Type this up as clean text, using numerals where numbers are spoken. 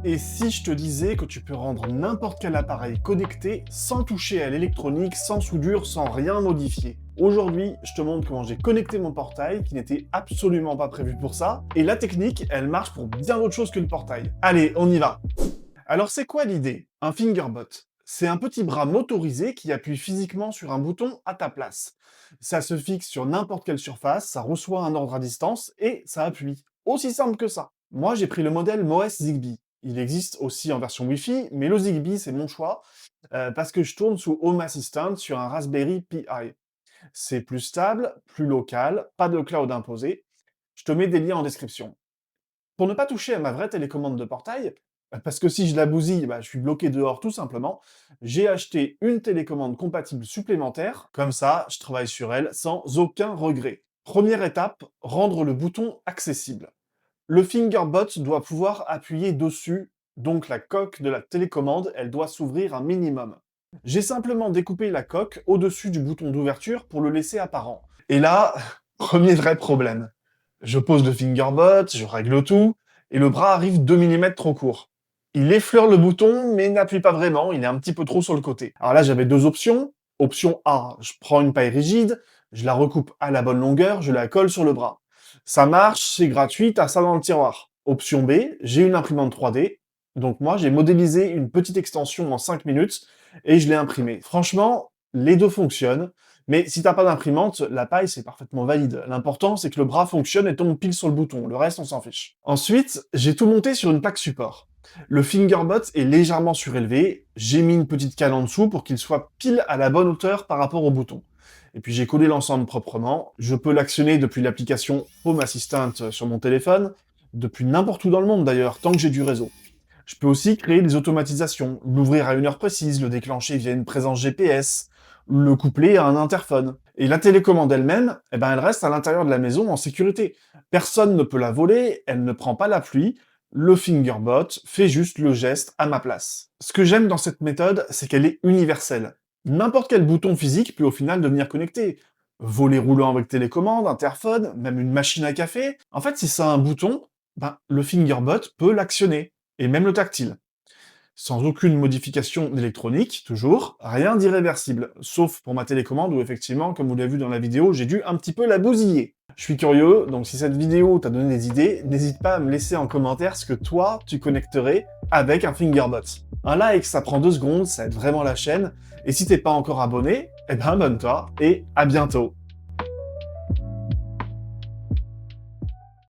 Et si je te disais que tu peux rendre n'importe quel appareil connecté sans toucher à l'électronique, sans soudure, sans rien modifier? Aujourd'hui, je te montre comment j'ai connecté mon portail, qui n'était absolument pas prévu pour ça, et la technique, elle marche pour bien d'autres choses que le portail. Allez, on y va! Alors c'est quoi l'idée? Un fingerbot. C'est un petit bras motorisé qui appuie physiquement sur un bouton à ta place. Ça se fixe sur n'importe quelle surface, ça reçoit un ordre à distance et ça appuie. Aussi simple que ça. Moi j'ai pris le modèle MOS Zigbee. Il existe aussi en version Wi-Fi, mais le Zigbee c'est mon choix parce que je tourne sous Home Assistant sur un Raspberry Pi. C'est plus stable, plus local, pas de cloud imposé. Je te mets des liens en description. Pour ne pas toucher à ma vraie télécommande de portail, parce que si je la bousille, je suis bloqué dehors tout simplement, j'ai acheté une télécommande compatible supplémentaire, comme ça, je travaille sur elle sans aucun regret. Première étape, rendre le bouton accessible. Le fingerbot doit pouvoir appuyer dessus, donc la coque de la télécommande, elle doit s'ouvrir un minimum. J'ai simplement découpé la coque au-dessus du bouton d'ouverture pour le laisser apparent. Et là, premier vrai problème. Je pose le fingerbot, je règle tout, et le bras arrive 2 mm trop court. Il effleure le bouton, mais n'appuie pas vraiment, il est un petit peu trop sur le côté. Alors là, j'avais deux options. Option A, je prends une paille rigide, je la recoupe à la bonne longueur, je la colle sur le bras. Ça marche, c'est gratuit, t'as ça dans le tiroir. Option B, j'ai une imprimante 3D, donc moi j'ai modélisé une petite extension en 5 minutes et je l'ai imprimée. Franchement, les deux fonctionnent, mais si t'as pas d'imprimante, la paille c'est parfaitement valide. L'important c'est que le bras fonctionne et tombe pile sur le bouton, le reste on s'en fiche. Ensuite, j'ai tout monté sur une plaque support. Le fingerbot est légèrement surélevé, j'ai mis une petite cale en dessous pour qu'il soit pile à la bonne hauteur par rapport au bouton. Et puis j'ai collé l'ensemble proprement. Je peux l'actionner depuis l'application Home Assistant sur mon téléphone, depuis n'importe où dans le monde d'ailleurs, tant que j'ai du réseau. Je peux aussi créer des automatisations, l'ouvrir à une heure précise, le déclencher via une présence GPS, le coupler à un interphone. Et la télécommande elle-même, elle reste à l'intérieur de la maison en sécurité. Personne ne peut la voler, elle ne prend pas la pluie, le fingerbot fait juste le geste à ma place. Ce que j'aime dans cette méthode, c'est qu'elle est universelle. N'importe quel bouton physique peut au final devenir connecté. Volet roulant avec télécommande, interphone, même une machine à café. En fait, si ça a un bouton, le fingerbot peut l'actionner, et même le tactile. Sans aucune modification électronique, toujours, rien d'irréversible, sauf pour ma télécommande où effectivement, comme vous l'avez vu dans la vidéo, j'ai dû un petit peu la bousiller. Je suis curieux, donc si cette vidéo t'a donné des idées, n'hésite pas à me laisser en commentaire ce que toi, tu connecterais avec un fingerbot. Un like, ça prend 2 secondes, ça aide vraiment la chaîne, et si t'es pas encore abonné, abonne-toi, et à bientôt.